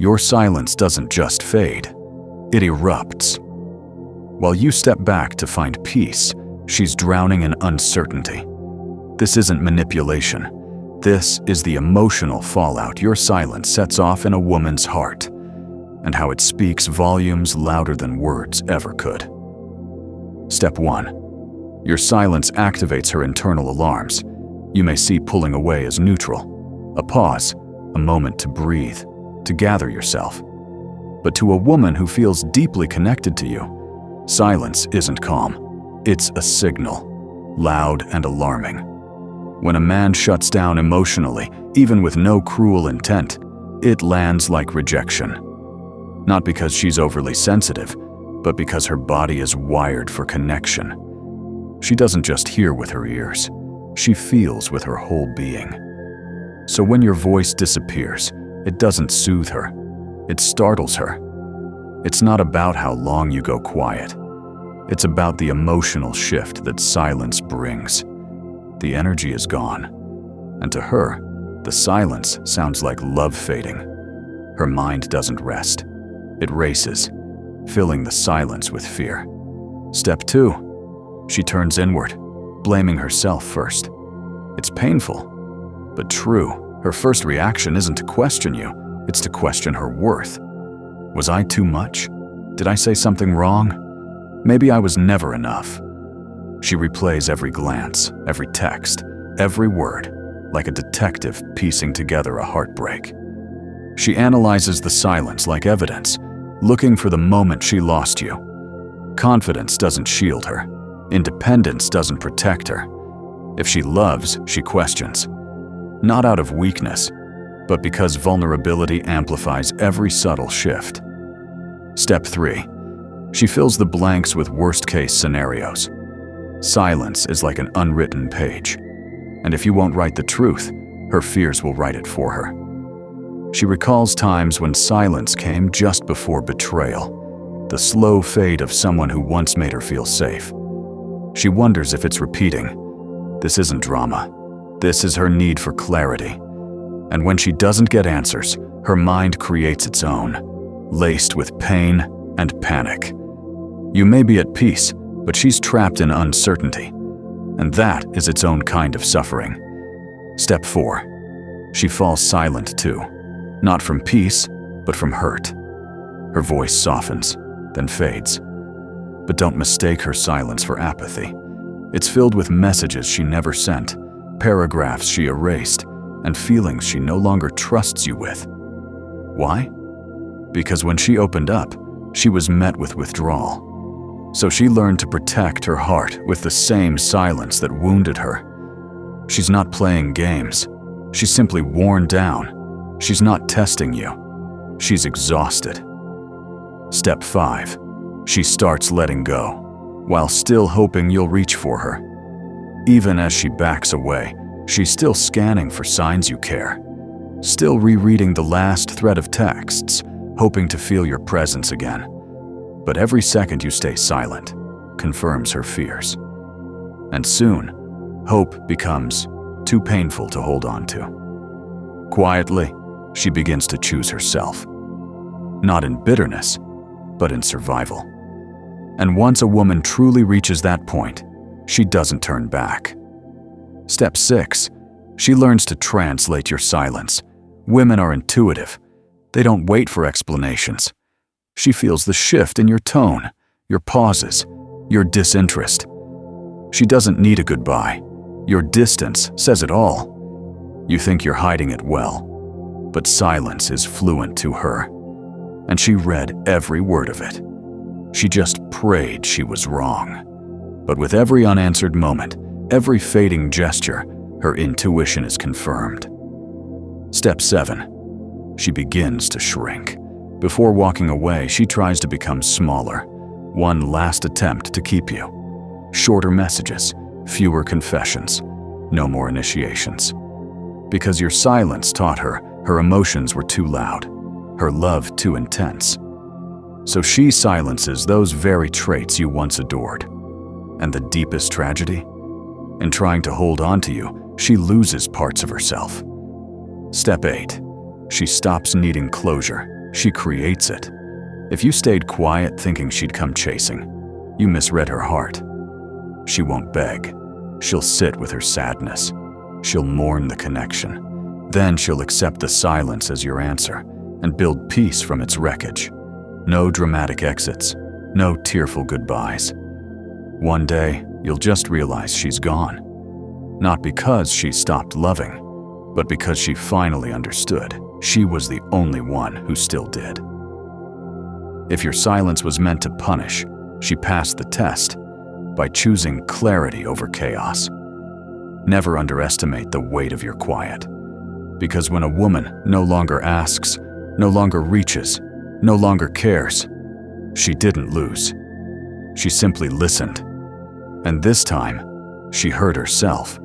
your silence doesn't just fade, it erupts. While you step back to find peace, she's drowning in uncertainty. This isn't manipulation. This is the emotional fallout your silence sets off in a woman's heart, and how it speaks volumes louder than words ever could. Step 1. Your silence activates her internal alarms. You may see pulling away as neutral, a pause, a moment to breathe, to gather yourself. But to a woman who feels deeply connected to you, silence isn't calm. It's a signal, loud and alarming. When a man shuts down emotionally, even with no cruel intent, it lands like rejection. Not because she's overly sensitive, but because her body is wired for connection. She doesn't just hear with her ears, she feels with her whole being. So when your voice disappears, it doesn't soothe her, it startles her. It's not about how long you go quiet. It's about the emotional shift that silence brings. The energy is gone, and to her, the silence sounds like love fading. Her mind doesn't rest. It races, filling the silence with fear. Step 2. She turns inward, blaming herself first. It's painful, but true. Her first reaction isn't to question you, it's to question her worth. Was I too much? Did I say something wrong? Maybe I was never enough. She replays every glance, every text, every word, like a detective piecing together a heartbreak. She analyzes the silence like evidence, looking for the moment she lost you. Confidence doesn't shield her. Independence doesn't protect her. If she loves, she questions. Not out of weakness, but because vulnerability amplifies every subtle shift. Step 3. She fills the blanks with worst-case scenarios. Silence is like an unwritten page, and if you won't write the truth, her fears will write it for her. She recalls times when silence came just before betrayal, the slow fade of someone who once made her feel safe. She wonders if it's repeating. This isn't drama. This is her need for clarity. And when she doesn't get answers, her mind creates its own, laced with pain and panic. You may be at peace, but she's trapped in uncertainty, and that is its own kind of suffering. Step 4. She falls silent too, not from peace, but from hurt. Her voice softens, then fades. But don't mistake her silence for apathy. It's filled with messages she never sent, paragraphs she erased, and feelings she no longer trusts you with. Why? Because when she opened up, she was met with withdrawal. So she learned to protect her heart with the same silence that wounded her. She's not playing games. She's simply worn down. She's not testing you. She's exhausted. Step 5. She starts letting go, while still hoping you'll reach for her. Even as she backs away, she's still scanning for signs you care. Still rereading the last thread of texts, hoping to feel your presence again. But every second you stay silent confirms her fears. And soon, hope becomes too painful to hold on to. Quietly, she begins to choose herself. Not in bitterness, but in survival. And once a woman truly reaches that point, she doesn't turn back. Step 6. She learns to translate your silence. Women are intuitive. They don't wait for explanations. She feels the shift in your tone, your pauses, your disinterest. She doesn't need a goodbye. Your distance says it all. You think you're hiding it well, but silence is fluent to her, and she read every word of it. She just prayed she was wrong. But with every unanswered moment, every fading gesture, her intuition is confirmed. Step 7. She begins to shrink. Before walking away, she tries to become smaller. One last attempt to keep you. Shorter messages, fewer confessions, no more initiations. Because your silence taught her her emotions were too loud, her love too intense. So she silences those very traits you once adored. And the deepest tragedy? In trying to hold on to you, she loses parts of herself. Step 8. She stops needing closure. She creates it. If you stayed quiet thinking she'd come chasing, you misread her heart. She won't beg. She'll sit with her sadness. She'll mourn the connection. Then she'll accept the silence as your answer and build peace from its wreckage. No dramatic exits, no tearful goodbyes. One day, you'll just realize she's gone. Not because she stopped loving, but because she finally understood she was the only one who still did. If your silence was meant to punish, she passed the test by choosing clarity over chaos. Never underestimate the weight of your quiet, because when a woman no longer asks, no longer reaches, no longer cares, she didn't lose. She simply listened. And this time, she heard herself.